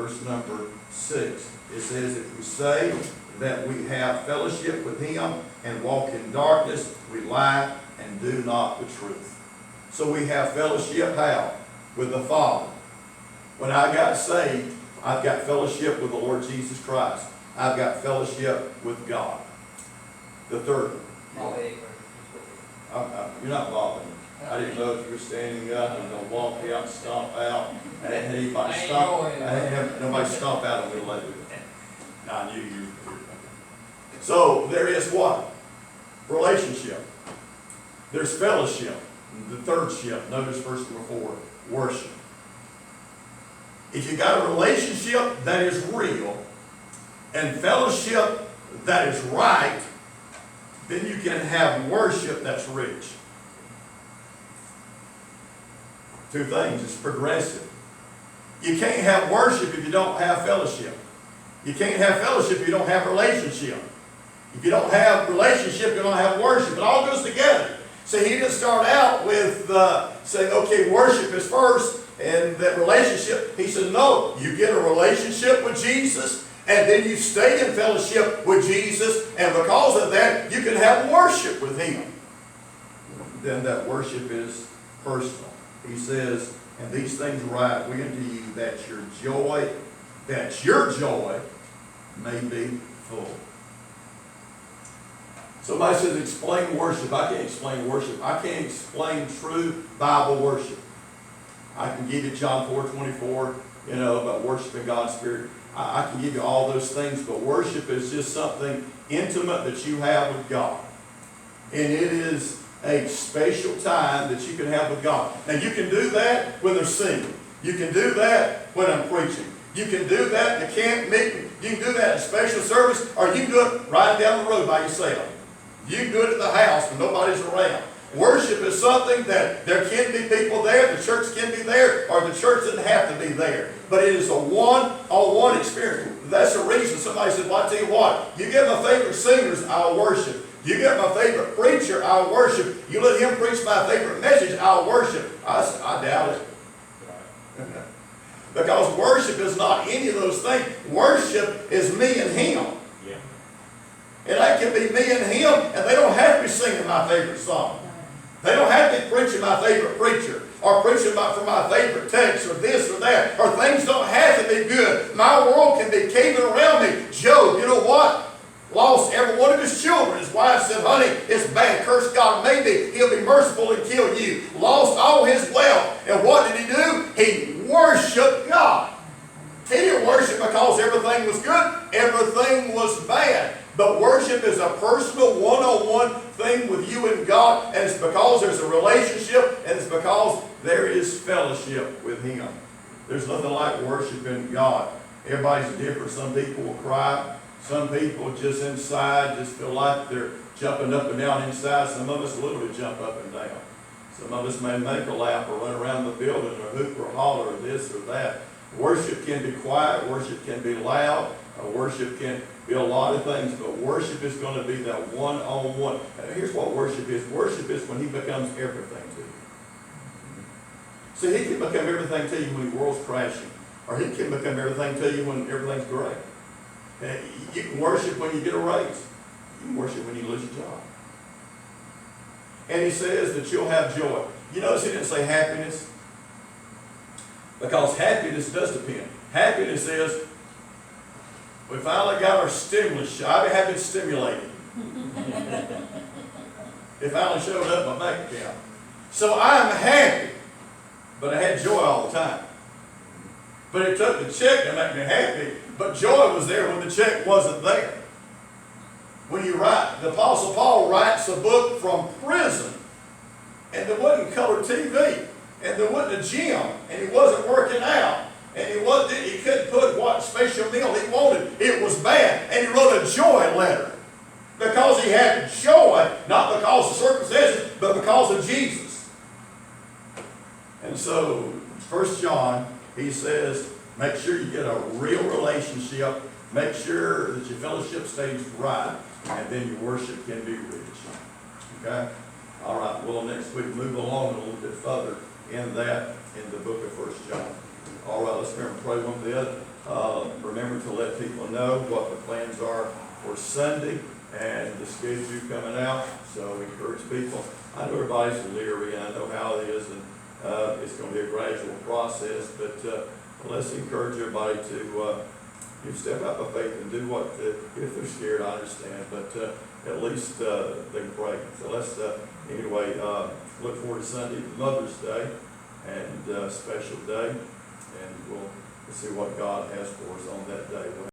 verse number 6. It says, if we say that we have fellowship with him and walk in darkness, we lie and do not the truth. So we have fellowship how? With the Father. When I got saved, I've got fellowship with the Lord Jesus Christ. I've got fellowship with God. The third one. You're not bothering me. I didn't know if you were standing up and going to walk out and stomp out. I hadn't had anybody stomp. I hadn't had nobody stomp out in the middle of it. No, I knew you. So there is what? Relationship. There's fellowship. The third ship. Notice verse number 4. Worship. If you got a relationship that is real and fellowship that is right, then you can have worship that's rich. Two things. It's progressive. You can't have worship if you don't have fellowship. You can't have fellowship if you don't have relationship. If you don't have relationship, you don't have worship. It all goes together. So he didn't start out with saying, okay, worship is first and that relationship. He said, no, you get a relationship with Jesus and then you stay in fellowship with Jesus, and because of that, you can have worship with him. Then that worship is personal. He says, and these things write we unto you that your joy may be full. Somebody says, explain worship. I can't explain worship. I can't explain true Bible worship. I can give you John 4:24, about worshiping God's Spirit. I can give you all those things, but worship is just something intimate that you have with God. And it is a special time that you can have with God. Now you can do that when they're singing. You can do that when I'm preaching. You can do that in a camp meeting. You can do that in a special service, or you can do it riding down the road by yourself. You can do it at the house when nobody's around. Worship is something that there can be people there, the church can be there, or the church doesn't have to be there. But it is a one-on-one experience. That's the reason somebody said, well, I tell you what, you get my favorite singers, I'll worship. You get my favorite preacher, I'll worship. You let him preach my favorite message, I'll worship. I doubt it. Because worship is not any of those things. Worship is me and him. Yeah. And that can be me and him, and they don't have to be singing my favorite song. They don't have to be preaching my favorite preacher, or preaching for my favorite text, or this or that, or things don't have to be good. My world can be caving around me. Job, you know what? Lost every one of his children. His wife said, honey, it's bad. Curse God. Maybe he'll be merciful and kill you. Lost all his wealth. And what did he do? He worshiped God. He didn't worship because everything was good. Everything was bad. But worship is a personal, one-on-one thing with you and God. And it's because there's a relationship. And it's because there is fellowship with him. There's nothing like worshiping God. Everybody's different. Some people will cry. Some people just inside just feel like they're jumping up and down inside. Some of us literally jump up and down. Some of us may make a lap or run around the building or hoop or holler or this or that. Worship can be quiet. Worship can be loud. Worship can be a lot of things. But worship is going to be that one-on-one. Here's what worship is. Worship is when he becomes everything to you. See, he can become everything to you when the world's crashing. Or he can become everything to you when everything's great. You can worship when you get a raise. You can worship when you lose your job. And he says that you'll have joy. You notice he didn't say happiness? Because happiness does depend. Happiness is, we finally got our stimulus. I have been stimulated. It finally showed up in my bank account. So I'm happy. But I had joy all the time. But it took the check to make me happy. But joy was there when the check wasn't there. When you write, the Apostle Paul writes a book from prison, and there wasn't color TV, and there wasn't a gym, and he wasn't working out, and he couldn't put what special meal he wanted. It was bad, and he wrote a joy letter because he had joy, not because of circumstances, but because of Jesus. And so, 1 John, he says, make sure you get a real relationship. Make sure that your fellowship stays right. And then your worship can be rich. Okay? All right. Well, next week, move along a little bit further in the book of 1 John. All right. Let's remember to pray one for the other. remember to let people know what the plans are for Sunday and the schedule coming out. So encourage people. I know everybody's leery, and I know how it is, and it's going to be a gradual process, but let's encourage everybody to you step out by faith and do what, if they're scared, I understand, but at least they can pray. So let's, anyway, look forward to Sunday, Mother's Day, and special day, and we'll see what God has for us on that day.